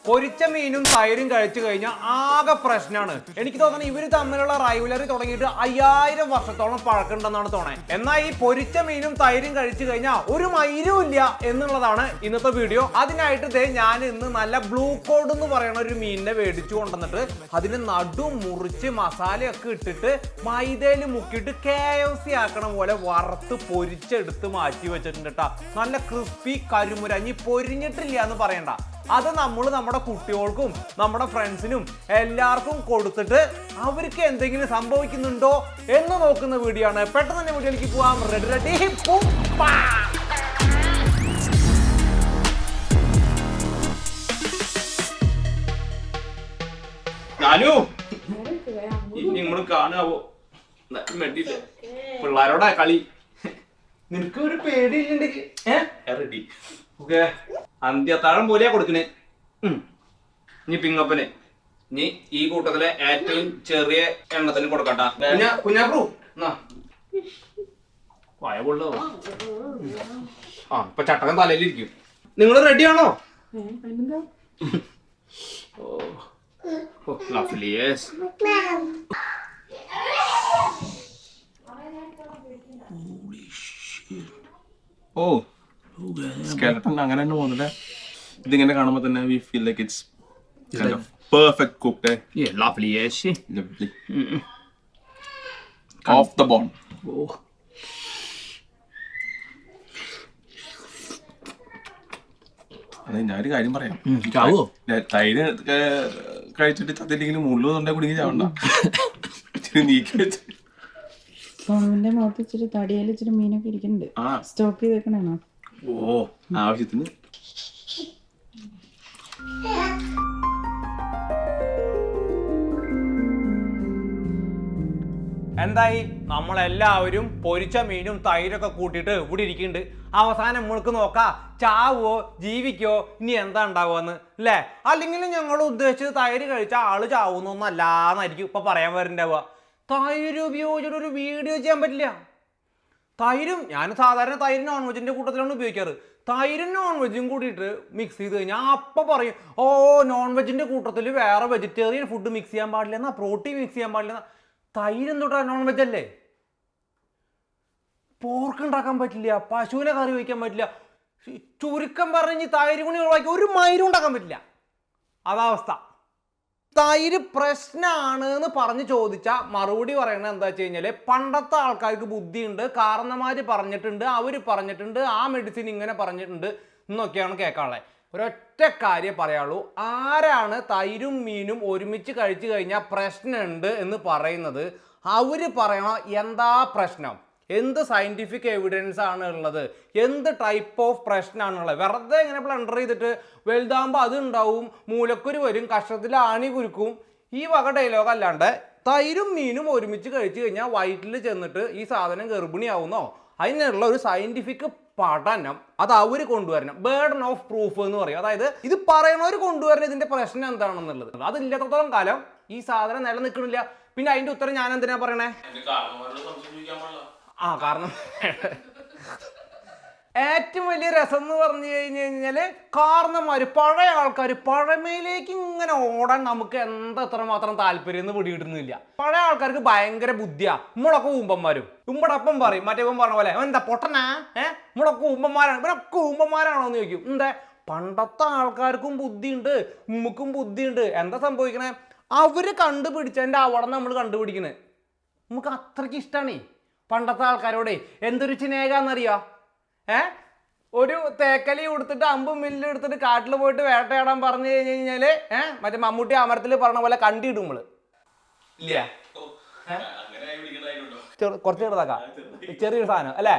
പൊരിച്ച മീനും തൈരും കഴിച്ചു കഴിഞ്ഞാൽ ആകെ പ്രശ്നമാണ്. എനിക്ക് തോന്നുന്നത് ഇവര് തമ്മിലുള്ള റൈവലറി തുടങ്ങിയിട്ട് 5000 വർഷത്തോളം പഴക്കമുണ്ടെന്നാണ് തോന്നുന്നത്. എന്നാൽ ഈ പൊരിച്ച മീനും തൈരും കഴിച്ചു കഴിഞ്ഞാൽ ഒരു മൈരും ഇല്ല എന്നുള്ളതാണ് ഇന്നത്തെ വീഡിയോ. അതിനായിട്ട് ഞാൻ ഇന്ന് നല്ല ബ്ലൂ കോഡ് എന്ന് പറയുന്ന ഒരു മീനിനെ മേടിച്ചു കൊണ്ടുവന്നിട്ട് അതിന് നടു മുറിച്ച് മസാലയൊക്കെ ഇട്ടിട്ട് മൈദയിൽ മുക്കിയിട്ട് KFC ആക്കണ പോലെ വറുത്ത് പൊരിച്ചെടുത്ത് മാറ്റി വെച്ചിട്ടുണ്ട് കേട്ടോ. നല്ല ക്രിസ്പി കരിമുര. ഇനി പൊരിഞ്ഞിട്ടില്ല എന്ന് പറയണ്ട. അത് നമ്മൾ നമ്മുടെ കുട്ടികൾക്കും നമ്മുടെ ഫ്രണ്ട്സിനും എല്ലാവർക്കും കൊടുത്തിട്ട് അവർക്ക് എന്തെങ്കിലും സംഭവിക്കുന്നുണ്ടോ എന്ന് നോക്കുന്ന വീഡിയോ ആണ്. പെട്ടെന്ന് തന്നെ വീഡിയോയിലേക്ക് പോവാം. റെഡി ഞാനു നിങ്ങൾ കാണാവോ പിള്ളേരോടാ കളി. നിനക്ക് ഒരു പേടിയില്ലെങ്കിൽ റെഡി. ഓക്കെ, അന്ത്യത്താഴം പോലെയാ കൊടുക്കണേ. ഇനി പിങ്ങപ്പന് ഇനി ഈ കൂട്ടത്തിലെ ഏറ്റവും ചെറിയ എണ്ണത്തിന് കൊടുക്കട്ടാ. കുഞ്ഞാപ്രു വായ കൊള്ളോ. ഇപ്പൊ ചട്ടകം തലയിലിരിക്കും. നിങ്ങൾ റെഡിയാണോ? ഓ skeleton അങ്ങനെ തന്നെ പോകുന്നില്ലേ? ഇതിങ്ങനെ കാണുമ്പോൾ തന്നെ we feel like it's kind of perfect cooked. Yeah, lovely, yes. Lovely. Off the bone. Oh. അതെ, ഞാനൊരു കാര്യം പറയാം. ചാവോ? തൈര് കഴിച്ചിട്ട് ചത്തില്ലെങ്കിലും മുള്ളു തൊണ്ടേ കുടുങ്ങി ചാവണ്ട. നീക്കി വെച്ച് സോനുവിന്റെ മുഖത്ത് ഇച്ചിരി തടിയിൽ ഇച്ചിരി മീനൊക്കെ ഇരിക്കുന്നുണ്ട്. സ്റ്റോക്ക് ചെയ്തേക്കണോ? ഓ, ആവശ്യത്തിന്. എന്തായി, നമ്മളെല്ലാവരും പൊരിച്ച മീനും തൈരൊക്കെ കൂട്ടിയിട്ട് ഇവിടെ ഇരിക്കുന്നുണ്ട്. അവസാനം നമ്മൾക്ക് നോക്കാം ചാവോ ജീവിക്കോ ഇനി എന്താ ഉണ്ടാവുമെന്ന് അല്ലേ? അല്ലെങ്കിൽ ഞങ്ങൾ ഉദ്ദേശിച്ചത് തൈര് കഴിച്ചാൽ ആള് ചാവുന്നൊന്നല്ലാന്നായിരിക്കും ഇപ്പൊ പറയാൻ വരുന്നുണ്ടാവുക. തൈര് ഉപയോഗിച്ചിട്ട് ഒരു വീഡിയോ ചെയ്യാൻ പറ്റില്ല. തൈരും ഞാൻ സാധാരണ തൈര് നോൺ വെജിന്റെ കൂട്ടത്തിലാണ് ഉപയോഗിക്കാറ്. തൈരും നോൺ വെജും കൂടിയിട്ട് മിക്സ് ചെയ്ത് കഴിഞ്ഞാൽ അപ്പം പറയും, ഓ നോൺ വെജിന്റെ കൂട്ടത്തിൽ വേറെ വെജിറ്റേറിയൻ ഫുഡ് മിക്സ് ചെയ്യാൻ പാടില്ല എന്നാ, പ്രോട്ടീൻ മിക്സ് ചെയ്യാൻ പാടില്ല. തൈര് എന്തുട്ടാ നോൺ വെജ് അല്ലേ? പോർക്ക് ഉണ്ടാക്കാൻ പറ്റില്ല, പശുവിനെ കറി വയ്ക്കാൻ പറ്റില്ല. ചുരുക്കം പറഞ്ഞ് തൈര് കുണി ഒഴിവാക്കി ഒരു മൈരും ഉണ്ടാക്കാൻ പറ്റില്ല. അതാവസ്ഥ. തൈര് പ്രശ്നമാണ് എന്ന് പറഞ്ഞ് ചോദിച്ചാൽ മറുപടി പറയണത് എന്താ വെച്ച് കഴിഞ്ഞാൽ, പണ്ടത്തെ ആൾക്കാർക്ക് ബുദ്ധിയുണ്ട്, കാരണന്മാർ പറഞ്ഞിട്ടുണ്ട്, അവർ പറഞ്ഞിട്ടുണ്ട്, ആ മെഡിസിൻ ഇങ്ങനെ പറഞ്ഞിട്ടുണ്ട് എന്നൊക്കെയാണ് കേൾക്കാനുള്ളത്. ഒരൊറ്റ കാര്യം പറയാനുള്ളൂ, ആരാണ് തൈരും മീനും ഒരുമിച്ച് കഴിച്ചു കഴിഞ്ഞാൽ പ്രശ്നമുണ്ട് എന്ന് പറയുന്നത് അവർ പറയണം എന്താ പ്രശ്നം, എന്ത് സയൻറ്റിഫിക് എവിഡൻസ് ആണ് ഉള്ളത്, എന്ത് ടൈപ്പ് ഓഫ് പ്രശ്നമാണുള്ളത്. വെറുതെ ഇങ്ങനെ ബ്ലണ്ടർ ചെയ്തിട്ട് വലുതാകുമ്പോൾ അത് ഉണ്ടാവും, മൂലക്കുരു വരും, കഷ്ടത്തിൽ ആണി കുരുക്കും, ഈ വക ഡയലോഗ് അല്ലാണ്ട് തൈരും മീനും ഒരുമിച്ച് കഴിച്ചു കഴിഞ്ഞാൽ വയറ്റിൽ ചെന്നിട്ട് ഈ സാധനം ഗർഭിണിയാവുന്നോ അതിനുള്ള ഒരു സയൻറ്റിഫിക് പഠനം അത് അവർ കൊണ്ടുവരണം. ബേർഡൻ ഓഫ് പ്രൂഫ് എന്ന് പറയും. അതായത് ഇത് പറയണവർ കൊണ്ടുവരണം ഇതിന്റെ പ്രശ്നം എന്താണെന്നുള്ളത്. അതില്ലാത്തത്തോളം കാലം ഈ സാധനം നിലനിൽക്കണില്ല. പിന്നെ അതിന്റെ ഉത്തരം ഞാൻ എന്തിനാ പറയണേ? കാരണം ഏറ്റവും വലിയ രസം എന്ന് പറഞ്ഞു കഴിഞ്ഞു കഴിഞ്ഞാല് കാരണന്മാര് പഴയ ആൾക്കാർ പഴമയിലേക്ക് ഇങ്ങനെ ഓടാൻ നമുക്ക് എത്രമാത്രം താല്പര്യം എന്ന് പിടികിട്ടുന്നില്ല. പഴയ ആൾക്കാർക്ക് ഭയങ്കര ബുദ്ധിയാ. നമ്മളൊക്കെ ഊമ്പന്മാരും. ഉമ്പടപ്പം പറയും, മറ്റേ പറഞ്ഞ പോലെ എന്താ പൊട്ടനാ നമ്മളൊക്കെ ഊമ്പന്മാരാണ്, ഇവരൊക്കെ ഊമ്പന്മാരാണോ എന്ന് ചോദിക്കും. എന്താ പണ്ടത്തെ ആൾക്കാർക്കും ബുദ്ധിയുണ്ട്, ഉമ്മക്കും ബുദ്ധിയുണ്ട്. എന്താ സംഭവിക്കണേ? അവര് കണ്ടുപിടിച്ചതിന്റെ അവിടെ നമ്മൾ കണ്ടുപിടിക്കണേ. നമുക്ക് അത്രയ്ക്ക് ഇഷ്ടമാണേ പണ്ടത്തെ ആൾക്കാരോടെ. എന്തൊരു സ്നേഹാന്നറിയാ. ഒരു തേക്കലി കൊടുത്തിട്ട് അമ്പും മില്ലും എടുത്തിട്ട് കാട്ടിൽ പോയിട്ട് വേട്ടയാടാൻ പറഞ്ഞു കഴിഞ്ഞു കഴിഞ്ഞാല് മറ്റേ മമ്മൂട്ടി അമരത്തിൽ പറഞ്ഞ പോലെ കണ്ടിടും നമ്മള് ഇല്ല. കുറച്ച് ചെറുതാക്കാം, ചെറിയൊരു സാധനം അല്ലേ?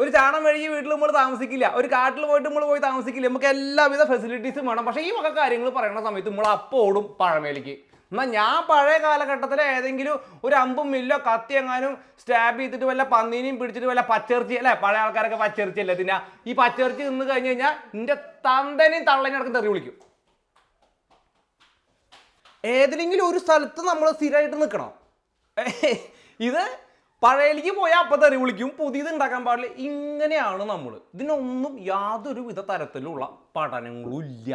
ഒരു ചാണം വഴി വീട്ടിൽ നമ്മൾ താമസിക്കില്ല, ഒരു കാട്ടിൽ പോയിട്ട് നമ്മൾ പോയി താമസിക്കില്ല. നമുക്ക് എല്ലാവിധ ഫെസിലിറ്റീസും വേണം. പക്ഷേ ഈ വക കാര്യങ്ങൾ പറയുന്ന സമയത്ത് നമ്മൾ അപ്പോൾ ഓടും പഴമയിലേക്ക്. എന്നാൽ ഞാൻ പഴയ കാലഘട്ടത്തിൽ ഏതെങ്കിലും ഒരു അമ്പും മില്ലോ കത്തി എങ്ങാനും സ്റ്റാബ് ചെയ്തിട്ട് വല്ല പന്നീനെയും പിടിച്ചിട്ട് വല്ല പച്ചിറച്ചി അല്ലേ, പഴയ ആൾക്കാരൊക്കെ പച്ചിറച്ചി അല്ലേ തിന്നാ, ഈ പച്ചിറച്ചി നിന്ന് കഴിഞ്ഞ് കഴിഞ്ഞാൽ നിന്റെ തന്തനെയും തള്ളനെയും അടക്കം തെറി വിളിക്കും. ഏതെങ്കിലും ഒരു സ്ഥലത്ത് നമ്മൾ സ്ഥിരമായിട്ട് നിൽക്കണം. ഇത് പഴയലേക്ക് പോയാൽ അപ്പം തെറി വിളിക്കും, പുതിയത് ഉണ്ടാക്കാൻ പാടില്ല. ഇങ്ങനെയാണ് നമ്മൾ. ഇതിനൊന്നും യാതൊരു വിധ തരത്തിലുള്ള പഠനങ്ങളും ഇല്ല.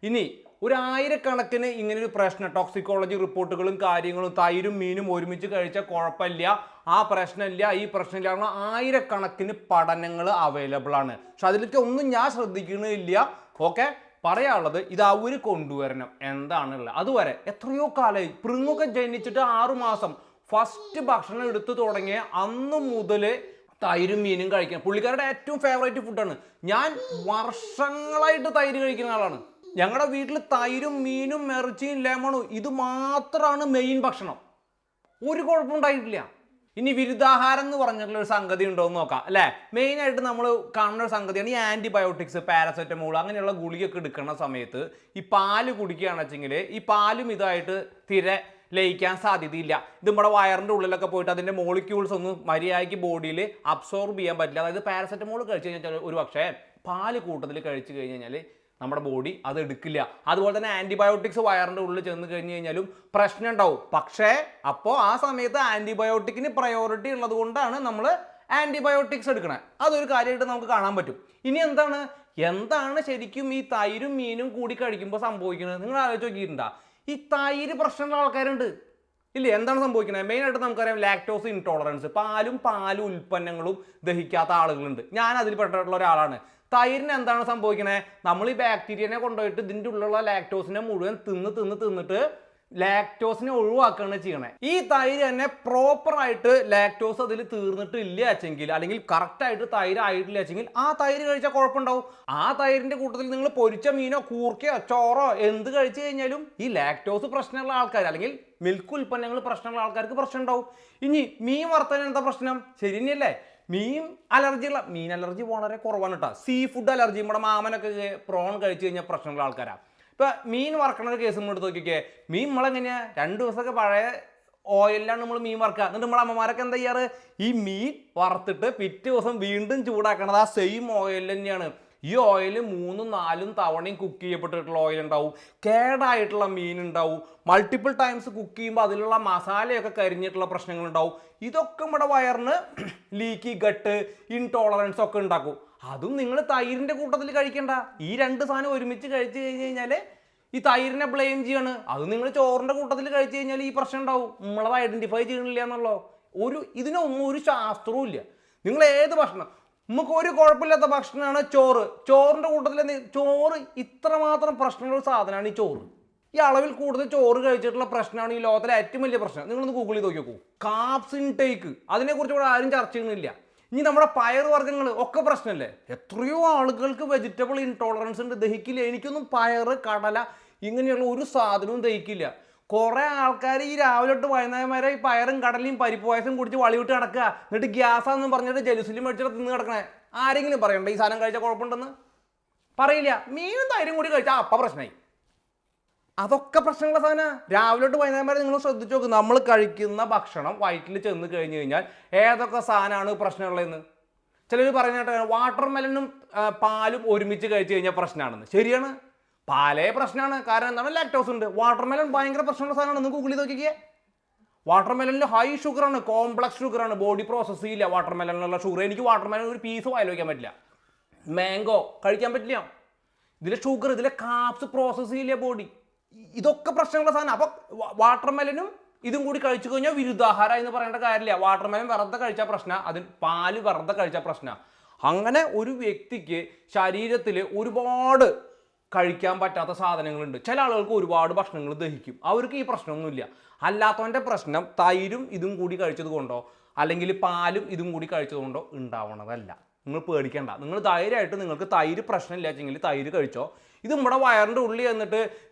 ഇനി 1000കണക്കിന് ഇങ്ങനൊരു പ്രശ്നം, ടോക്സിക്കോളജി റിപ്പോർട്ടുകളും കാര്യങ്ങളും, തൈരും മീനും ഒരുമിച്ച് കഴിച്ചാൽ കുഴപ്പമില്ല, ആ പ്രശ്നമില്ല, ഈ പ്രശ്നമില്ല, 1000കണക്കിന് പഠനങ്ങൾ അവൈലബിൾ ആണ്. പക്ഷെ അതിലേക്ക് ഒന്നും ഞാൻ ശ്രദ്ധിക്കണില്ല. ഓക്കെ, പറയാനുള്ളത് ഇത് അവർ കൊണ്ടുവരണം എന്താണുള്ളത്. അതുവരെ എത്രയോ കാലമായി. പ്രിങ്ങൊക്കെ ജനിച്ചിട്ട് 6 മാസം ഫസ്റ്റ് ഭക്ഷണം എടുത്തു തുടങ്ങിയ അന്ന് മുതൽ തൈരും മീനും കഴിക്കണം. പുള്ളിക്കാരുടെ ഏറ്റവും ഫേവറേറ്റ് ഫുഡാണ്. ഞാൻ വർഷങ്ങളായിട്ട് തൈര് കഴിക്കുന്ന ആളാണ്. ഞങ്ങളുടെ വീട്ടിൽ തൈരും മീനും ഇറച്ചിയും ലെമണും ഇത് മാത്രമാണ് മെയിൻ ഭക്ഷണം. ഒരു കുഴപ്പമുണ്ടായിട്ടില്ല. ഇനി വിരുദ്ധാഹാരം എന്ന് പറഞ്ഞിട്ടുള്ള ഒരു സംഗതി ഉണ്ടോ എന്ന് നോക്കാം അല്ലേ. മെയിനായിട്ട് നമ്മൾ കാണുന്ന ഒരു സംഗതിയാണ് ഈ ആൻറ്റിബയോട്ടിക്സ്, പാരസെറ്റമോൾ അങ്ങനെയുള്ള ഗുളികയൊക്കെ എടുക്കുന്ന സമയത്ത് ഈ പാല് കുടിക്കുകയാണെന്ന് വെച്ചെങ്കിൽ ഈ പാലും ഇതായിട്ട് തിരെ ലയിക്കാൻ സാധ്യതയില്ല. ഇത് നമ്മുടെ വയറിൻ്റെ ഉള്ളിലൊക്കെ പോയിട്ട് അതിൻ്റെ മോളിക്യൂൾസ് ഒന്നും മര്യാദയ്ക്ക് ബോഡിയിൽ അബ്സോർബ് ചെയ്യാൻ പറ്റില്ല. അതായത് പാരസെറ്റമോൾ കഴിച്ച് കഴിഞ്ഞാൽ ഒരു പക്ഷേ പാല് കൂട്ടത്തിൽ കഴിച്ച് കഴിഞ്ഞ് കഴിഞ്ഞാൽ നമ്മുടെ ബോഡി അത് എടുക്കില്ല. അതുപോലെ തന്നെ ആൻറ്റിബയോട്ടിക്സ് വയറിൻ്റെ ഉള്ളിൽ ചെന്ന് കഴിഞ്ഞ് കഴിഞ്ഞാലും പ്രശ്നം ഉണ്ടാവും. പക്ഷേ അപ്പോൾ ആ സമയത്ത് ആൻറ്റിബയോട്ടിക്കിന് പ്രയോറിറ്റി ഉള്ളത് കൊണ്ടാണ് നമ്മൾ ആൻറ്റിബയോട്ടിക്സ് എടുക്കണേ. അതൊരു കാര്യമായിട്ട് നമുക്ക് കാണാൻ പറ്റും. ഇനി എന്താണ് ശരിക്കും ഈ തൈരും മീനും കൂടി കഴിക്കുമ്പോൾ സംഭവിക്കുന്നത് നിങ്ങൾ ആലോചിച്ച് നോക്കിയിട്ടുണ്ടോ? ഈ തൈര് പ്രശ്നമുള്ള ആൾക്കാരുണ്ട് ഇല്ലേ? എന്താണ് സംഭവിക്കുന്നത്? മെയിനായിട്ട് നമുക്കറിയാം ലാക്ടോസ് ഇൻടോളറൻസ്, പാലും ഉൽപ്പന്നങ്ങളും ദഹിക്കാത്ത ആളുകളുണ്ട്. ഞാൻ അതിൽ പെട്ടിട്ടുള്ള ഒരാളാണ്. തൈരിന് എന്താണ് സംഭവിക്കണേ? നമ്മൾ ഈ ബാക്ടീരിയനെ കൊണ്ടുപോയിട്ട് ഇതിൻ്റെ ഉള്ളിലുള്ള ലാക്ടോസിനെ മുഴുവൻ തിന്നിട്ട് ലാക്ടോസിനെ ഒഴിവാക്കുകയാണ് ചെയ്യണേ. ഈ തൈര് തന്നെ പ്രോപ്പറായിട്ട് ലാക്ടോസ് അതിൽ തീർന്നിട്ടില്ല വെച്ചെങ്കിൽ, അല്ലെങ്കിൽ കറക്റ്റായിട്ട് തൈര് ആയിട്ടില്ല വെച്ചെങ്കിൽ ആ തൈര് കഴിച്ചാൽ കുഴപ്പമുണ്ടാവും. ആ തൈരിൻ്റെ കൂട്ടത്തിൽ നിങ്ങൾ പൊരിച്ച മീനോ കൂർക്കയോ ചോറോ എന്ത് കഴിച്ചു കഴിഞ്ഞാലും ഈ ലാക്ടോസ് പ്രശ്നമുള്ള ആൾക്കാർ അല്ലെങ്കിൽ മിൽക്ക് ഉൽപ്പന്നങ്ങൾ പ്രശ്നമുള്ള ആൾക്കാർക്ക് പ്രശ്നം ഉണ്ടാവും. ഇനി മീൻ വറുത്തതിന് എന്താ പ്രശ്നം? ശരി തന്നെയല്ലേ? മീൻ അലർജി വളരെ കുറവാണ് കേട്ടോ. സീ ഫുഡ് അലർജി, നമ്മുടെ മാമനൊക്കെ പ്രോൺ കഴിച്ചു കഴിഞ്ഞാൽ പ്രശ്നമുള്ള ആൾക്കാരാണ്. ഇപ്പം മീൻ വറക്കണ ഒരു കേസ് നമ്മൾ എടുത്ത് നോക്കിക്കേ. മീൻ നമ്മളെങ്ങനെയാണ് 2 ദിവസമൊക്കെ പഴയ ഓയിലാണ് നമ്മൾ മീൻ വറക്കുക. എന്നിട്ട് നമ്മുടെ അമ്മമാരൊക്കെ എന്താ ചെയ്യാറ്? ഈ മീൻ വറുത്തിട്ട് പിറ്റേ ദിവസം വീണ്ടും ചൂടാക്കണത് ആ സെയിം ഓയിൽ തന്നെയാണ്. ഈ ഓയിൽ 3-4 തവണയും കുക്ക് ചെയ്യപ്പെട്ടിട്ടുള്ള ഓയിൽ ഉണ്ടാവും, കേടായിട്ടുള്ള മീൻ ഉണ്ടാവും, മൾട്ടിപ്പിൾ ടൈംസ് കുക്ക് ചെയ്യുമ്പോൾ അതിലുള്ള മസാലയൊക്കെ കരിഞ്ഞിട്ടുള്ള പ്രശ്നങ്ങളുണ്ടാവും. ഇതൊക്കെ നമ്മുടെ വയറിന് ലീക്കി ഗട്ട്, ഇൻടോളറൻസ് ഒക്കെ ഉണ്ടാക്കും. അതും നിങ്ങൾ തൈരിൻ്റെ കൂട്ടത്തിൽ കഴിക്കണ്ട. ഈ 2 സാധനം ഒരുമിച്ച് കഴിച്ചു കഴിഞ്ഞ് കഴിഞ്ഞാൽ ഈ തൈരിനെ ബ്ലെയിം ചെയ്യാണ്. അത് നിങ്ങൾ ചോറിൻ്റെ കൂട്ടത്തിൽ കഴിച്ചു കഴിഞ്ഞാൽ ഈ പ്രശ്നം ഉണ്ടാവും. നമ്മളത് ഐഡൻറ്റിഫൈ ചെയ്യണില്ല എന്നുള്ളൂ. ഇതിനൊന്നും ഒരു ശാസ്ത്രവും ഇല്ല. നിങ്ങൾ ഏത് ഭക്ഷണം, നമുക്ക് ഒരു കുഴപ്പമില്ലാത്ത ഭക്ഷണമാണ് ചോറ്. ചോറിൻ്റെ കൂട്ടത്തിൽ ചോറ് ഇത്രമാത്രം പ്രശ്നമുള്ള ഒരു സാധനമാണ് ഈ ചോറ്. ഈ അളവിൽ കൂടുതൽ ചോറ് കഴിച്ചിട്ടുള്ള പ്രശ്നമാണ് ഈ ലോകത്തിലെ ഏറ്റവും വലിയ പ്രശ്നം. നിങ്ങളൊന്ന് ഗൂഗിൾ ചെയ്ത് നോക്കി നോക്കൂ. കാർബ്സ് ഇൻടേക്ക്, അതിനെക്കുറിച്ച് ഇവിടെ ആരും ചർച്ച ചെയ്യുന്നില്ല. ഇനി നമ്മുടെ പയർ വർഗ്ഗങ്ങൾ ഒക്കെ പ്രശ്നമല്ലേ? എത്രയോ ആളുകൾക്ക് വെജിറ്റബിൾ ഇൻടോളറൻസ് ഉണ്ട്, ദഹിക്കില്ല. എനിക്കൊന്നും പയർ, കടല ഇങ്ങനെയുള്ള ഒരു സാധനവും ദഹിക്കില്ല. കുറേ ആൾക്കാർ ഈ രാവിലെ തൊട്ട് വൈകുന്നേരം വരെ ഈ പയറും കടലയും പരിപ്പ് പായസം കുടിച്ച് വളി വിട്ട് കിടക്കുക. എന്നിട്ട് ഗ്യാസാന്ന് പറഞ്ഞിട്ട് ജലുസിലും മേടിച്ചിട്ട് തിന്ന് കിടക്കണേ. ആരെങ്കിലും പറയണ്ട ഈ സാധനം കഴിച്ചാൽ കുഴപ്പമുണ്ടെന്ന്? പറയില്ല. മീനും തൈരും കൂടി കഴിച്ചാൽ അപ്പം പ്രശ്നമായി. അതൊക്കെ പ്രശ്നമുള്ള സാധനം. രാവിലെ തൊട്ട് വൈകുന്നേരം വരെ നിങ്ങൾ ശ്രദ്ധിച്ച് നോക്ക്. നമ്മൾ കഴിക്കുന്ന ഭക്ഷണം വയറ്റിൽ ചെന്ന് കഴിഞ്ഞ് കഴിഞ്ഞാൽ ഏതൊക്കെ സാധനമാണ് പ്രശ്നമുള്ളതെന്ന്. ചിലർ പറയുന്നത് വാട്ടർ മെലനും പാലും ഒരുമിച്ച് കഴിച്ച് കഴിഞ്ഞാൽ പ്രശ്നമാണെന്ന്. ശരിയാണ്, പാലേ പ്രശ്നമാണ്. കാരണം എന്താണ്? ലാക്ടോസ് ഉണ്ട്. വാട്ടർ മെലൻ ഭയങ്കര പ്രശ്നമുള്ള സാധനമാണ്. ഒന്ന് ഗൂഗിൾ ചെയ്ത് നോക്കിക്കേ. വാട്ടർ മെലനിൽ ഹൈ ഷുഗറാണ്, കോംപ്ലക്സ് ഷുഗറാണ്. ബോഡി പ്രോസസ്സ് ചെയ്യില്ല വാട്ടർ മെലനിലുള്ള ഷുഗർ. എനിക്ക് വാട്ടർ മെലൻ ഒരു പീസ് വായിൽ വയ്ക്കാൻ പറ്റില്ല. മാംഗോ കഴിക്കാൻ പറ്റില്ല. ഇതിലെ ഷുഗർ, ഇതിലെ കാർബ്സ് പ്രോസസ്സ് ചെയ്യില്ല ബോഡി. ഇതൊക്കെ പ്രശ്നമുള്ള സാധനം. അപ്പോൾ വാട്ടർ മെലനും ഇതും കൂടി കഴിച്ചു കഴിഞ്ഞാൽ വിരുദ്ധാഹാരം എന്ന് പറയേണ്ട കാര്യമില്ല. വാട്ടർ മെലൻ വെറുതെ കഴിച്ചാൽ പ്രശ്നം, അതിന് പാല് വെറുതെ കഴിച്ചാൽ പ്രശ്നം. അങ്ങനെ ഒരു വ്യക്തിക്ക് ശരീരത്തിൽ ഒരുപാട് കഴിക്കാൻ പറ്റാത്ത സാധനങ്ങളുണ്ട്. ചില ആളുകൾക്ക് ഒരുപാട് ഭക്ഷണങ്ങൾ ദഹിക്കും, അവർക്ക് ഈ പ്രശ്നമൊന്നുമില്ല. അല്ലാത്തവൻ്റെ പ്രശ്നം തൈരും ഇതും കൂടി കഴിച്ചത് കൊണ്ടോ അല്ലെങ്കിൽ പാലും ഇതും കൂടി കഴിച്ചത് കൊണ്ടോ ഉണ്ടാവണതല്ല. നിങ്ങൾ പേടിക്കേണ്ട. നിങ്ങൾ ധൈര്യമായിട്ട് നിങ്ങൾക്ക് തൈര് പ്രശ്നമില്ല വെച്ചെങ്കിൽ തൈര് കഴിച്ചോ. ഇത് നമ്മുടെ വയറിൻ്റെ ഉള്ളിൽ ചെന്നിട്ട്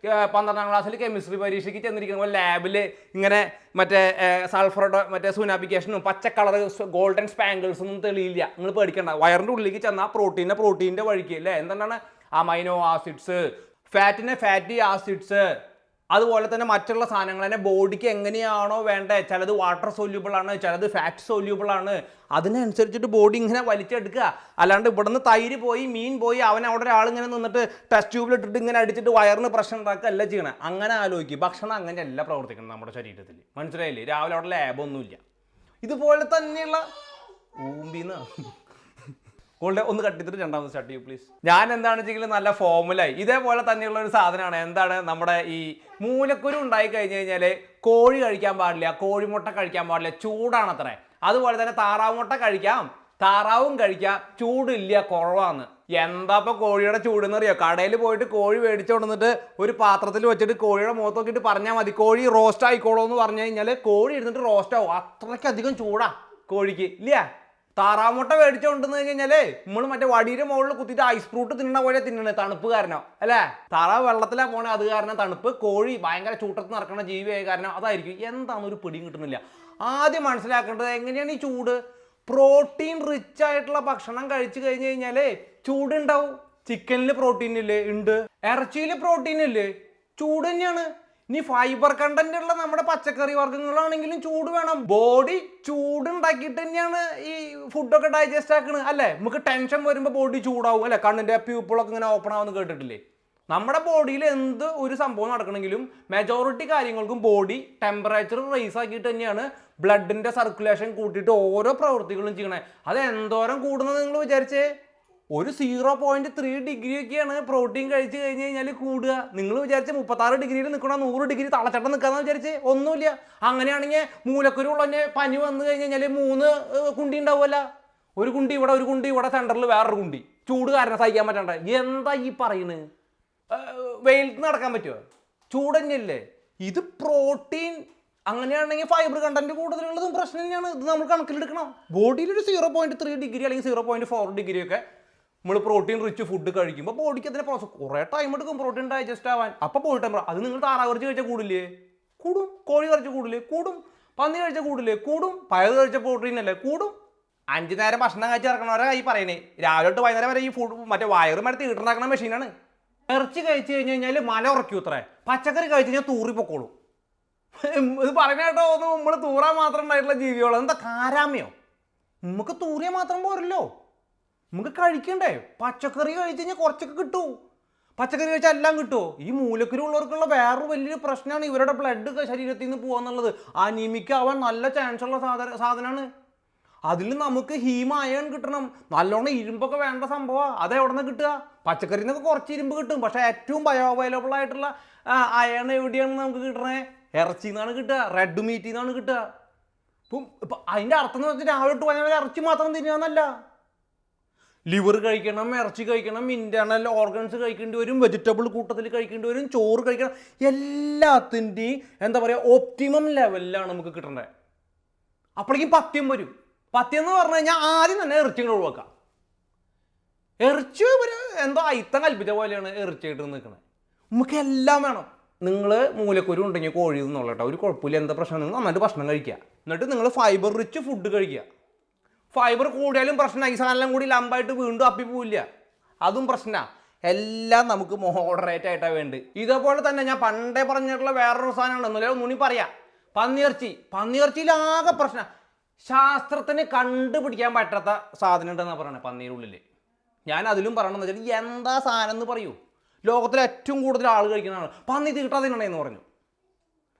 12ാം ക്ലാസ്സിൽ കെമിസ്ട്രി പരീക്ഷയ്ക്ക് ചെന്നിരിക്കുമ്പോൾ ലാബിൽ ഇങ്ങനെ മറ്റേ സൾഫറോഡ് മറ്റേ സുനാപ്പിക്കേഷനും പച്ച കളർ ഗോൾഡൻ സ്പാങ്കിൾസ് ഒന്നും തെളിയില്ല. നിങ്ങൾ പേടിക്കേണ്ട. വയറിൻ്റെ ഉള്ളിലേക്ക് ചെന്നാൽ പ്രോട്ടീൻ്റെ വഴിക്ക് അല്ലേ എന്താണ് അമൈനോ ആസിഡ്സ്, ഫാറ്റി ആസിഡ്സ്, അതുപോലെ തന്നെ മറ്റുള്ള സാധനങ്ങൾ തന്നെ ബോഡിക്ക് എങ്ങനെയാണോ വേണ്ടത്. ചിലത് വാട്ടർ സൊല്യൂബിൾ ആണ്, ചിലത് ഫാറ്റ് സൊല്യൂബിൾ ആണ്. അതിനനുസരിച്ചിട്ട് ബോഡി ഇങ്ങനെ വലിച്ചെടുക്കുക. അല്ലാണ്ട് ഇവിടുന്ന് തൈര് പോയി മീൻ പോയി അവൻ അവിടെ ഒരാളിങ്ങനെ നിന്നിട്ട് ടെസ്റ്റ് ട്യൂബിലിട്ടിട്ട് ഇങ്ങനെ അടിച്ചിട്ട് വയറിന് പ്രശ്നം ഉണ്ടാക്കുക അല്ല ചെയ്യണം. അങ്ങനെ ആലോചിക്കും. ഭക്ഷണം അങ്ങനെയല്ല പ്രവർത്തിക്കണം നമ്മുടെ ശരീരത്തിൽ. മനസ്സിലായില്ലേ? രാവിലെ അവിടെ ലാബൊന്നുമില്ല. ഇതുപോലെ തന്നെയുള്ള ഊമ്പിന്ന് ഗോൾഡ് ഒന്ന് കട്ടിത്തിട്ട് രണ്ടാമത് സ്റ്റാർട്ട് ചെയ്യൂ പ്ലീസ്. ഞാൻ എന്താണെന്ന് വെച്ചെങ്കിൽ നല്ല ഫോമുലായി ഇതേപോലെ തന്നെയുള്ള ഒരു സാധനമാണ്. എന്താണ് നമ്മുടെ ഈ മൂലക്കുരു ഉണ്ടായി കഴിഞ്ഞ് കഴിഞ്ഞാൽ കോഴി കഴിക്കാൻ പാടില്ല, കോഴിമുട്ട കഴിക്കാൻ പാടില്ല, ചൂടാണത്രേ. അതുപോലെ തന്നെ താറാവ് മുട്ട കഴിക്കാം, താറാവും കഴിക്കാം, ചൂടില്ല, കുറവാന്ന്. എന്താ ഇപ്പൊ കോഴിയുടെ ചൂടെന്ന് അറിയോ? കടയിൽ പോയിട്ട് കോഴി മേടിച്ചു കൊണ്ടുവന്നിട്ട് ഒരു പാത്രത്തിൽ വെച്ചിട്ട് കോഴിയുടെ മുഖത്ത് നോക്കിയിട്ട് പറഞ്ഞാൽ മതി കോഴി റോസ്റ്റ് ആയിക്കോളൂ എന്ന് പറഞ്ഞു കഴിഞ്ഞാൽ കോഴി ഇരുന്നിട്ട് റോസ്റ്റ് ആവും. അത്രയ്ക്കധികം ചൂടാ കോഴിക്ക് ഇല്ല. താറാമുട്ട മേടിച്ചു കൊണ്ടുവന്ന് കഴിഞ്ഞാലേ നമ്മൾ മറ്റേ വടിയുടെ മുകളിൽ കുത്തിയിട്ട് ഐസ് ഫ്രൂട്ട് തിന്നണ പോലെ തിന്നണേ, തണുപ്പ് കാരണം അല്ലേ. താറാവ് വെള്ളത്തിലാണ് പോണേ, അത് കാരണം തണുപ്പ്. കോഴി ഭയങ്കര ചൂട്ടത്ത് നടക്കുന്ന ജീവിയായ കാരണം അതായിരിക്കും. എന്താണെന്നൊരു പിടിയും കിട്ടുന്നില്ല. ആദ്യം മനസ്സിലാക്കേണ്ടത് എങ്ങനെയാണ് ഈ ചൂട്. പ്രോട്ടീൻ റിച്ച് ആയിട്ടുള്ള ഭക്ഷണം കഴിച്ചു കഴിഞ്ഞ് കഴിഞ്ഞാലേ ചൂടുണ്ടാവും. ചിക്കനിൽ പ്രോട്ടീൻ ഇല്ലേ? ഉണ്ട്. ഇറച്ചിയിൽ പ്രോട്ടീൻ ഇല്ലേ? ചൂട് തന്നെയാണ്. ഇനി ഫൈബർ കണ്ടന്റ് ഉള്ള നമ്മുടെ പച്ചക്കറി വർഗ്ഗങ്ങളാണെങ്കിലും ചൂട് വേണം. ബോഡി ചൂടുണ്ടാക്കിയിട്ട് തന്നെയാണ് ഈ ഫുഡൊക്കെ ഡൈജസ്റ്റ് ആക്കുന്നത് അല്ലേ. നമുക്ക് ടെൻഷൻ വരുമ്പോൾ ബോഡി ചൂടാവും അല്ലേ. കണ്ണിൻ്റെ പ്യൂപ്പിളൊക്കെ ഇങ്ങനെ ഓപ്പൺ ആവുമെന്ന് കേട്ടിട്ടില്ലേ? നമ്മുടെ ബോഡിയിൽ എന്ത് ഒരു സംഭവം നടക്കണമെങ്കിലും മെജോറിറ്റി കാര്യങ്ങൾക്കും ബോഡി ടെമ്പറേച്ചർ റൈസ് ആക്കിയിട്ട് തന്നെയാണ് ബ്ലഡിൻ്റെ സർക്കുലേഷൻ കൂട്ടിയിട്ട് ഓരോ പ്രവൃത്തികളും ചെയ്യണേ. അത് എന്തോരം കൂടുന്നത് നിങ്ങൾ വിചാരിച്ചേ? ഒരു 0.3 ഡിഗ്രി ഒക്കെയാണ് പ്രോട്ടീൻ കഴിച്ച് കഴിഞ്ഞ് കഴിഞ്ഞാൽ കൂടുക. നിങ്ങൾ വിചാരിച്ച് 36 ഡിഗ്രിയിൽ നിൽക്കണം, 100 ഡിഗ്രി തളച്ചട്ടം നിൽക്കാന്ന് വിചാരിച്ച് ഒന്നുമില്ല. അങ്ങനെയാണെങ്കിൽ മൂലക്കുരു ഉള്ളതിന് പനി വന്നു കഴിഞ്ഞ് കഴിഞ്ഞാൽ 3 കുണ്ടി ഉണ്ടാവുമല്ല. ഒരു കുണ്ടി ഇവിടെ, ഒരു കുണ്ടി ഇവിടെ, സെൻറ്ററിൽ വേറൊരു കുണ്ടി. ചൂട് കാരണം സഹിക്കാൻ പറ്റണ്ട. എന്താ ഈ പറയുന്നത്? വെയിലത്ത് നടക്കാൻ പറ്റുമോ? ചൂട് തന്നെയല്ലേ. ഇത് പ്രോട്ടീൻ അങ്ങനെയാണെങ്കിൽ ഫൈബർ കണ്ടന്റ് കൂടുതലുള്ളതും പ്രശ്നം തന്നെയാണ്. ഇത് നമ്മൾ കണക്കിലെടുക്കണം. ബോഡിയിൽ ഒരു 0.3 ഡിഗ്രി അല്ലെങ്കിൽ 0.4 ഡിഗ്രി ഒക്കെ നമ്മൾ പ്രോട്ടീൻ റിച്ച് ഫുഡ് കഴിക്കുമ്പോൾ ബോഡിക്ക് അതിനെ പ്രോസസ് കുറേ ടൈം എടുക്കും പ്രോട്ടീൻ ഡൈജസ്റ്റ് ആവാൻ. അപ്പോൾ പോയി ടെമ്പർ അത് നിങ്ങൾ താറാവ് ഇറച്ചി കഴിച്ചാൽ കൂടില്ലേ? കൂടും. കോഴി കഴിച്ചാൽ കൂടില്ലേ? കൂടും. പന്നി കഴിച്ചാൽ കൂടില്ലേ? കൂടും. പയർ കഴിച്ച പ്രോട്ടീൻ അല്ലേ? കൂടും. 5 നേരം ഭക്ഷണം കഴിച്ച് ഇറക്കണവരെ ഈ പറയണേ. രാവിലെ തൊട്ട് വൈകുന്നേരം വരെ ഈ ഫുഡ് മറ്റേ വയറ് മരത്ത് തീട്ടുണ്ടാക്കുന്ന മെഷീനാണ്. ഇറച്ചി കഴിച്ച് കഴിഞ്ഞ് കഴിഞ്ഞാൽ മല ഉറക്കൂ അത്രേ. പച്ചക്കറി കഴിച്ച് കഴിഞ്ഞാൽ തൂറി പൊക്കോളൂ. ഇത് പറഞ്ഞാട്ടോ ഒന്ന് നമ്മൾ തൂറാൻ മാത്രം ഉണ്ടായിട്ടുള്ള ജീവികളോ? എന്താ കാരാമയോ? നമുക്ക് തൂറിയാൽ മാത്രം പോരല്ലോ, നമുക്ക് കഴിക്കണ്ടേ? പച്ചക്കറി കഴിച്ച് കഴിഞ്ഞാൽ കുറച്ചൊക്കെ കിട്ടൂ. പച്ചക്കറി കഴിച്ചാൽ എല്ലാം കിട്ടുമോ? ഈ മൂലക്കുരു ഉള്ളവർക്കുള്ള വേറൊരു വലിയൊരു പ്രശ്നമാണ് ഇവരുടെ ബ്ലഡ് ശരീരത്തിൽ നിന്ന് പോകാന്നുള്ളത്. അനീമിക് ആവാൻ നല്ല ചാൻസ് ഉള്ള സാധനമാണ്. അതിൽ നമുക്ക് ഹീം അയൺ കിട്ടണം. നല്ലോണം ഇരുമ്പൊക്കെ വേണ്ട സംഭവമാണ്. അത് എവിടെ നിന്ന് കിട്ടുക? പച്ചക്കറിയിൽ നിന്നൊക്കെ കുറച്ച് ഇരുമ്പ് കിട്ടും. പക്ഷേ ഏറ്റവും ബയോ അവൈലബിൾ ആയിട്ടുള്ള അയൺ എവിടെയാണ് നമുക്ക് കിട്ടണേ? ഇറച്ചിയിൽ നിന്നാണ് കിട്ടുക, റെഡ് മീറ്റിൽ നിന്നാണ് കിട്ടുക. ഇപ്പം അതിൻ്റെ അർത്ഥം എന്ന് വെച്ചാൽ രാവിലെ തൊട്ട് വൈകുന്നേരം ഇറച്ചി മാത്രം തിന്നുകയെന്നല്ല. ലിവർ കഴിക്കണം, ഇറച്ചി കഴിക്കണം, ഇൻറ്റേർണൽ ഓർഗൻസ് കഴിക്കേണ്ടി വരും, വെജിറ്റബിൾ കൂട്ടത്തിൽ കഴിക്കേണ്ടി വരും, ചോറ് കഴിക്കണം. എല്ലാത്തിൻ്റെയും എന്താ പറയുക ഒപ്റ്റിമം ലെവലിലാണ് നമുക്ക് കിട്ടേണ്ടത്. അപ്പോഴേക്കും പഥ്യം വരും. പഥ്യം എന്ന് പറഞ്ഞു കഴിഞ്ഞാൽ ആദ്യം തന്നെ ഇറച്ചികൾ ഒഴിവാക്കാം. ഇറച്ചി ഒരു എന്തോ അയിത്തം കൽപ്പിച്ച പോലെയാണ് ഇറച്ചിയായിട്ട് നിൽക്കുന്നത്. നമുക്ക് എല്ലാം വേണം. നിങ്ങൾ മൂലക്കുരു ഉണ്ടെങ്കിൽ കോഴി എന്നുള്ള കേട്ടോ, ഒരു കുഴപ്പമില്ല. എന്താ പ്രശ്നം? നിങ്ങൾ നന്നായിട്ട് ഭക്ഷണം കഴിക്കുക. എന്നിട്ട് നിങ്ങൾ ഫൈബർ റിച്ച് ഫുഡ് കഴിക്കുക. ഫൈബർ കൂടിയാലും പ്രശ്നമാണ്. ഈ സാധനം കൂടി ലംബായിട്ട് വീണ്ടും അപ്പി പോവില്ല, അതും പ്രശ്നമാണ്. എല്ലാം നമുക്ക് മോഡറേറ്റ് ആയിട്ടാണ് വേണ്ടത്. ഇതേപോലെ തന്നെ ഞാൻ പണ്ടേ പറഞ്ഞിട്ടുള്ള വേറൊരു സാധനമാണ്, ഒന്നുകൂടി പറയാം. പന്നിയിറച്ചി. പന്നിയിറച്ചിയിലാകെ പ്രശ്നം. ശാസ്ത്രത്തിന് കണ്ടുപിടിക്കാൻ പറ്റാത്ത സാധനം ഉണ്ടെന്നാണ് പറയണത് പന്നീരുള്ളിൽ. ഞാൻ അതിലും പറയണമെന്ന് വെച്ചാൽ എന്താ സാധനം എന്ന് പറയൂ. ലോകത്തിലെ ഏറ്റവും കൂടുതൽ ആൾ കഴിക്കുന്നതാണ്. പന്നി തീട്ട തിന്നണേന്ന് പറഞ്ഞു.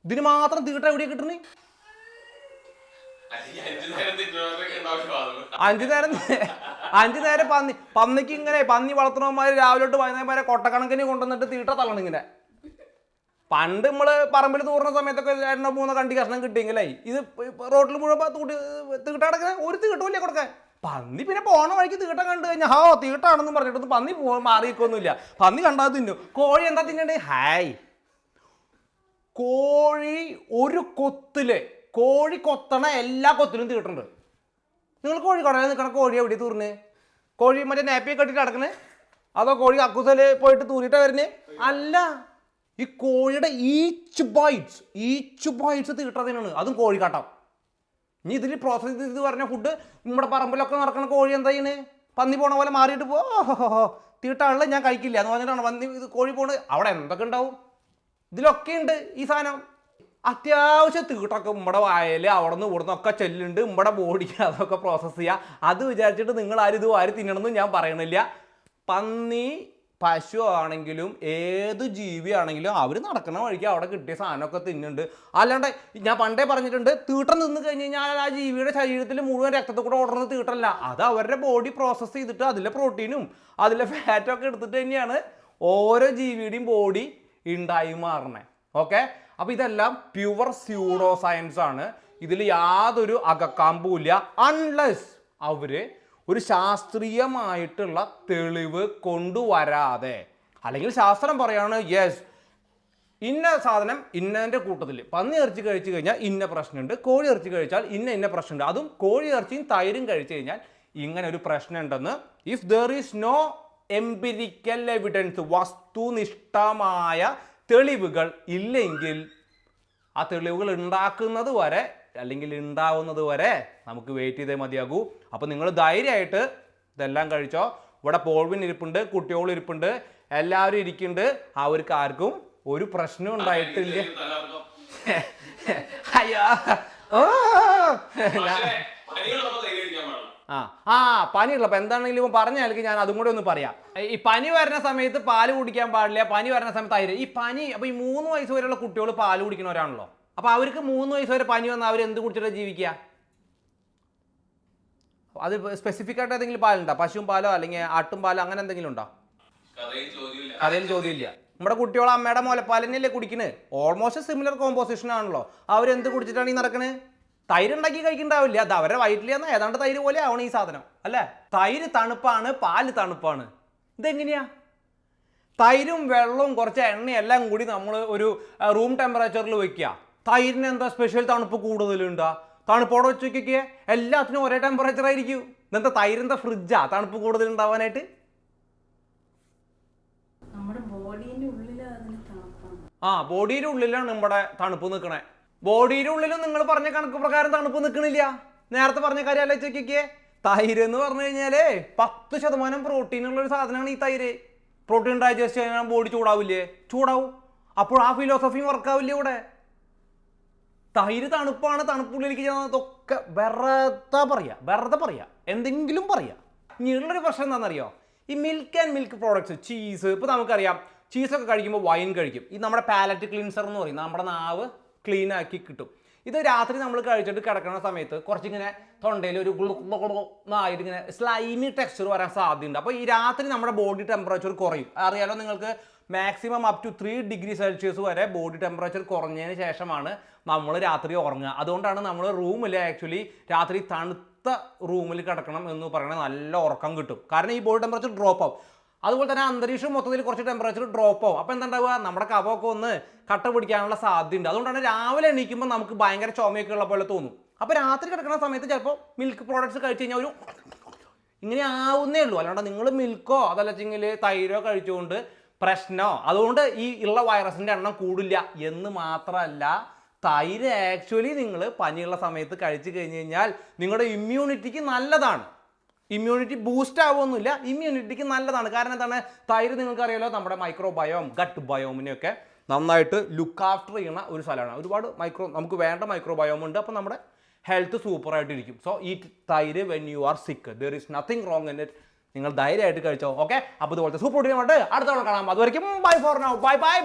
ഇതിന് മാത്രം തീട്ട എവിടെയാണ് കിട്ടുന്നത്? 5 നേരം പന്നിക്ക് ഇങ്ങനെ പന്നി വളർത്തുന്നവന്മാർ രാവിലെ തൊട്ട് വൈകുന്നേരം വരെ കൊട്ടക്കണക്കിന് കൊണ്ടുവന്നിട്ട് തീട്ട തള്ളണം ഇങ്ങനെ. പണ്ട് നമ്മൾ പറമ്പിൽ തൂറുന്ന സമയത്തൊക്കെ 2-3 കണ്ടി കഷ്ണം കിട്ടിയെങ്കിലേ ഇത് റോഡിൽ മുഴുവൻ തീട്ട കിടക്കുന്ന ഒരു തീട്ടമില്ല കൊടുക്കാൻ. പന്നി പിന്നെ പോണ വഴിക്ക് തീട്ട കണ്ടു കഴിഞ്ഞാൽ തീട്ടാണെന്ന് പറഞ്ഞിട്ടൊന്നും പന്നി മാറിയിക്കൊന്നുമില്ല. പന്നി കണ്ടാൽ തിന്നും. കോഴി എന്താ തിന്നണ്ടേ? ഹായ്, കോഴി ഒരു കൊത്തില് കോഴി കൊത്തണ എല്ലാ കൊത്തിലും തീട്ടുണ്ട്. നിങ്ങൾ കോഴി കടയിൽ നിൽക്കണ കോഴി എവിടെ തൂറിന്? കോഴി മറ്റേ നേപ്പിയെ കെട്ടിട്ട് നടക്കണേ? അതോ കോഴി കക്കൂസല് പോയിട്ട് തൂറിയിട്ടാ വരുന്നേ? അല്ല, ഈ കോഴിയുടെ ഈച്ച് ബൈറ്റ്സ് തീട്ടതിനാണ്. അതും കോഴിക്കാട്ടം. ഇനി ഇതിൽ പ്രോസസ് ചെയ്ത് പറഞ്ഞ ഫുഡ് നമ്മുടെ പറമ്പിലൊക്കെ നടക്കുന്ന കോഴി എന്താ ചെയ്യുന്നത്? പന്നി പോണ പോലെ മാറിയിട്ട് തീട്ടാണല്ലോ ഞാൻ കഴിക്കില്ല എന്ന് പറഞ്ഞിട്ടാണ് പന്നി ഇത് കോഴി പോണത്. അവിടെ എന്തൊക്കെ ഉണ്ടാവും? ഇതിലൊക്കെ ഉണ്ട് ഈ സാധനം. അത്യാവശ്യം തീട്ടൊക്കെ നമ്മുടെ വായൽ അവിടെ നിന്ന് ഇവിടുന്ന് ഒക്കെ ചെല്ലുണ്ട്. നമ്മുടെ ബോഡിക്ക് അതൊക്കെ പ്രോസസ്സ് ചെയ്യുക. അത് വിചാരിച്ചിട്ട് നിങ്ങൾ ആരും ഇത് വാരി തിന്നണമെന്ന് ഞാൻ പറയണില്ല. പന്നി പശു ആണെങ്കിലും ഏത് ജീവിയാണെങ്കിലും അവർ നടക്കുന്ന വഴിക്ക് അവിടെ കിട്ടിയ സാധനമൊക്കെ തിന്നുന്നുണ്ട്. അല്ലാണ്ട് ഞാൻ പണ്ടേ പറഞ്ഞിട്ടുണ്ട്, തീട്ടം നിന്ന് കഴിഞ്ഞ് കഴിഞ്ഞാൽ ആ ജീവിയുടെ ശരീരത്തിൽ മുഴുവൻ രക്തത്തിൽ കൂടെ ഓടുന്നത് തീട്ടല്ല. അത് അവരുടെ ബോഡി പ്രോസസ്സ് ചെയ്തിട്ട് അതിലെ പ്രോട്ടീനും അതിലെ ഫാറ്റൊക്കെ എടുത്തിട്ട് തന്നെയാണ് ഓരോ ജീവിയുടെയും ബോഡി ഉണ്ടായി മാറണേ. ഓക്കെ, അപ്പോൾ ഇതെല്ലാം പ്യുവർ സ്യൂഡോ സയൻസ് ആണ്. ഇതിൽ യാതൊരു അകക്കാമ്പുമില്ല. അൺലെസ് അവര് ഒരു ശാസ്ത്രീയമായിട്ടുള്ള തെളിവ് കൊണ്ടുവരാതെ, അല്ലെങ്കിൽ ശാസ്ത്രം പറയാണ് യെസ് ഇന്ന സാധനം ഇന്നതിൻ്റെ കൂട്ടത്തിൽ പന്നി ഇറച്ചി കഴിച്ചു കഴിഞ്ഞാൽ ഇന്ന പ്രശ്നമുണ്ട്, കോഴി ഇറച്ചി കഴിച്ചാൽ ഇന്ന പ്രശ്നമുണ്ട്, അതും കോഴി ഇറച്ചിയും തൈരും കഴിച്ചു കഴിഞ്ഞാൽ ഇങ്ങനെ ഒരു പ്രശ്നമുണ്ടെന്ന്. If there is no empirical evidence, വസ്തുനിഷ്ഠമായ തെളിവുകൾ ഇല്ലെങ്കിൽ ആ തെളിവുകൾ ഉണ്ടാക്കുന്നത് വരെ അല്ലെങ്കിൽ ഉണ്ടാവുന്നത് വരെ നമുക്ക് വെയിറ്റ് ചെയ്തേ മതിയാകൂ. അപ്പോൾ നിങ്ങൾ ധൈര്യമായിട്ട് ഇതെല്ലാം കഴിച്ചോ. ഇവിടെ പോൾവിൻ ഇരിപ്പുണ്ട്, കുട്ടിയോൾ ഇരിപ്പുണ്ട്, എല്ലാവരും ഇരിക്കുന്നുണ്ട്. അവർക്ക് ആർക്കും ഒരു പ്രശ്നം ഉണ്ടായിട്ടില്ല. അയ്യോ പനിയുള്ളപ്പോൾ എന്താണെങ്കിലും ഇപ്പം പറഞ്ഞാൽ ഞാൻ അതും കൂടെ ഒന്ന് പറയാം. ഈ പനി വരുന്ന സമയത്ത് പാല് കുടിക്കാൻ പാടില്ല, പനി വരുന്ന സമയത്ത് തൈര്. ഈ പനി അപ്പോൾ ഈ 3 വയസ്സ് വരെയുള്ള കുട്ടികൾ പാല് കുടിക്കുന്നവരാണല്ലോ. അപ്പോൾ അവർക്ക് 3 വയസ്സ് വരെ പനി വന്നാൽ അവർ എന്ത് കുടിച്ചിട്ട് ജീവിക്കുക? അത് സ്പെസിഫിക് ആയിട്ട് ഏതെങ്കിലും പാലുണ്ടോ? പശുവും പാലോ അല്ലെങ്കിൽ ആട്ടും പാലോ അങ്ങനെ എന്തെങ്കിലും ഉണ്ടോ? കഥയിൽ ചോദ്യമില്ല. നമ്മുടെ കുട്ടികളെ അമ്മയുടെ മുലപ്പാൽ തന്നെയല്ലേ കുടിക്കുന്നത്. ഓൾമോസ്റ്റ് സിമിലർ കോമ്പോസിഷൻ ആണല്ലോ. അവരെന്ത് കുടിച്ചിട്ടാണ് ഈ നടക്കുന്നത്? തൈര് ഉണ്ടാക്കി കഴിക്കണ്ടാവില്ല, അത് അവരുടെ വയറ്റിൽ ചെന്നാൽ ഏതാണ്ട് തൈര് പോലെ ആവണം ഈ സാധനം അല്ലേ. തൈര് തണുപ്പാണ്, പാല് തണുപ്പാണ്. ഇതെങ്ങനെയാ? തൈരും വെള്ളവും കുറച്ച് എണ്ണയും എല്ലാം കൂടി നമ്മൾ ഒരു റൂം ടെമ്പറേച്ചറിൽ വെക്കുക. തൈരിന് എന്താ സ്പെഷ്യൽ തണുപ്പ് കൂടുതലുണ്ടാ? തണുപ്പോടെ വെച്ച് വയ്ക്കുക, എല്ലാത്തിനും ഒരേ ടെമ്പറേച്ചർ ആയിരിക്കും. ഇന്നത്തെ തൈരിൻ്റെ ഫ്രിഡ്ജാ തണുപ്പ് കൂടുതൽ ഉണ്ടാവാനായിട്ട്? ബോഡിയുടെ ഉള്ളിലാണ് നമ്മുടെ തണുപ്പ് നിൽക്കണേ. ബോഡിയുടെ ഉള്ളിലും നിങ്ങൾ പറഞ്ഞ കണക്ക് പ്രകാരം തണുപ്പ് നിൽക്കണില്ല. നേരത്തെ പറഞ്ഞ കാര്യം ആലോചിക്കേ. തൈര് എന്ന് പറഞ്ഞു കഴിഞ്ഞാലേ 10% പ്രോട്ടീനുള്ള ഒരു സാധനമാണ് ഈ തൈര്. പ്രോട്ടീൻ ഡൈജസ്റ്റ് ചെയ്യാൻ ബോഡി ചൂടാവില്ലേ? ചൂടാവും. അപ്പോൾ ആ ഫിലോസഫിയും വർക്കാവില്ലേ ഇവിടെ? തൈര് തണുപ്പാണ്, തണുപ്പുള്ളിലേക്ക് ചെയ്യുന്നതൊക്കെ വെറുതെ പറയാ, എന്തെങ്കിലും പറയാ. ഇനിയുള്ളൊരു പ്രശ്നം എന്താണെന്നറിയോ? ഈ milk and milk products, cheese. ഇപ്പോൾ നമുക്കറിയാം ചീസൊക്കെ കഴിക്കുമ്പോൾ വൈൻ കഴിക്കും. ഈ നമ്മുടെ പാലറ്റ് ക്ലീൻസർ എന്ന് പറയും, നമ്മുടെ നാവ് ക്ലീൻ ആക്കി കിട്ടും. ഇത് രാത്രി നമ്മൾ കഴിച്ചിട്ട് കിടക്കുന്ന സമയത്ത് കുറച്ചിങ്ങനെ തൊണ്ടയിൽ ഒരു ആയിട്ട് ഇങ്ങനെ സ്ലൈമി ടെക്സ്ചർ വരാൻ സാധ്യതയുണ്ട്. അപ്പോൾ ഈ രാത്രി നമ്മുടെ ബോഡി ടെമ്പറേച്ചർ കുറയും. അറിയാലോ നിങ്ങൾക്ക്, maximum up to 3 degree Celsius വരെ ബോഡി ടെമ്പറേച്ചർ കുറഞ്ഞതിന് ശേഷമാണ് നമ്മൾ രാത്രി ഉറങ്ങുക. അതുകൊണ്ടാണ് നമ്മൾ റൂമിൽ ആക്ച്വലി രാത്രി തണുത്ത റൂമിൽ കിടക്കണം എന്ന് പറയുന്നത്. നല്ല ഉറക്കം കിട്ടും, കാരണം ഈ ബോഡി ടെമ്പറേച്ചർ ഡ്രോപ്പ് ആവും. അതുപോലെ തന്നെ അന്തരീക്ഷം മൊത്തത്തിൽ കുറച്ച് ടെമ്പറേച്ചർ ഡ്രോപ്പ് ആവും. അപ്പോൾ എന്താ ഉണ്ടാവുക? നമ്മുടെ കഫമൊക്കെ ഒന്ന് കട്ട പിടിക്കാനുള്ള സാധ്യതയുണ്ട്. അതുകൊണ്ടാണ് രാവിലെ എണീക്കുമ്പോൾ നമുക്ക് ഭയങ്കര ചുമയൊക്കെ ഉള്ള പോലെ തോന്നും. അപ്പോൾ രാത്രി കിടക്കുന്ന സമയത്ത് ചിലപ്പോൾ മിൽക്ക് പ്രോഡക്ട്സ് കഴിച്ച് കഴിഞ്ഞാൽ ഒരു ഇങ്ങനെ ആവുന്നേ ഉള്ളൂ. അല്ലാണ്ട് നിങ്ങൾ മിൽക്കോ അതല്ലെങ്കിൽ തൈരോ കഴിച്ചുകൊണ്ട് പ്രശ്നമോ, അതുകൊണ്ട് ഈ ഉള്ള വൈറസിൻ്റെ എണ്ണം കൂടില്ല എന്ന് മാത്രമല്ല, തൈര് ആക്ച്വലി നിങ്ങൾ പനിയുള്ള സമയത്ത് കഴിച്ചു കഴിഞ്ഞ് കഴിഞ്ഞാൽ നിങ്ങളുടെ ഇമ്മ്യൂണിറ്റിക്ക് നല്ലതാണ്. ഇമ്മ്യൂണിറ്റി ബൂസ്റ്റ് ആവുമൊന്നുമില്ല, ഇമ്മ്യൂണിറ്റിക്ക് നല്ലതാണ്. കാരണം എന്താണ്? തൈര് നിങ്ങൾക്കറിയാലോ നമ്മുടെ മൈക്രോബയോം, ഗട്ട് ബയോമിനെയൊക്കെ നന്നായിട്ട് ലുക്ക് ആഫ്റ്റർ ചെയ്യുന്ന ഒരു സ്ഥലമാണ്. ഒരുപാട് നമുക്ക് വേണ്ട മൈക്രോബയോം ഉണ്ട്. അപ്പോൾ നമ്മുടെ ഹെൽത്ത് സൂപ്പറായിട്ടിരിക്കും. സോ ഈ തൈര് വെൻ യു ആർ സിക്ക്, there is nothing wrong in it. നിങ്ങൾ ധൈര്യമായിട്ട് കഴിച്ചോ. ഓക്കെ, അപ്പോൾ ഇതുപോലത്തെ സൂപ്പർ വീഡിയോ അടുത്ത തവണ കാണാം. അതുവരെയ്ക്കും bye for now, bye bye.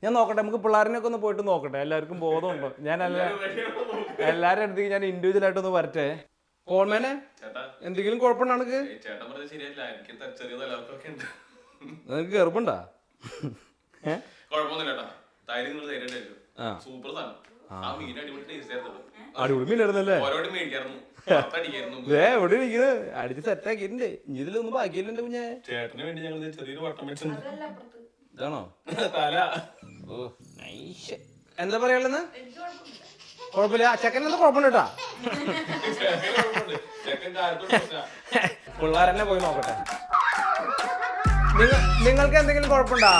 ഞാൻ നോക്കട്ടെ, നമുക്ക് പിള്ളേരിനൊക്കെ ഒന്ന് പോയിട്ട് നോക്കട്ടെ, എല്ലാവർക്കും ബോധമുണ്ടോ. ഞാൻ എല്ലാവരുടെ അടുത്തേക്ക് ഞാൻ ഇൻഡിവിജ്വലായിട്ടൊന്ന് വരട്ടെ. കോൾമേനെ എന്തെങ്കിലും കുഴപ്പമുണ്ടോ? നിനക്ക് ഗർഭുണ്ടാ? അടിപൊളി മീനായിരുന്നല്ലേ? എവിടെ ഇരിക്കുന്നത്? അടിച്ച് സെറ്റാക്കിയിട്ടുണ്ട്. ഇതിലൊന്നും ബാക്കിയില്ല കുഞ്ഞെ. ചേട്ടന് വേണ്ടി ഞങ്ങൾ ചെറിയൊരു വട്ടം ഇതാണോ? എന്താ പറയാനുള്ളത്? കുഴപ്പമില്ല, ചെക്കൻ എന്താ കുഴപ്പമുണ്ട് കേട്ടാ. പിള്ളേരെന്നെ പോയി നോക്കട്ടെ. നിങ്ങൾക്ക് എന്തെങ്കിലും കുഴപ്പമുണ്ടോ?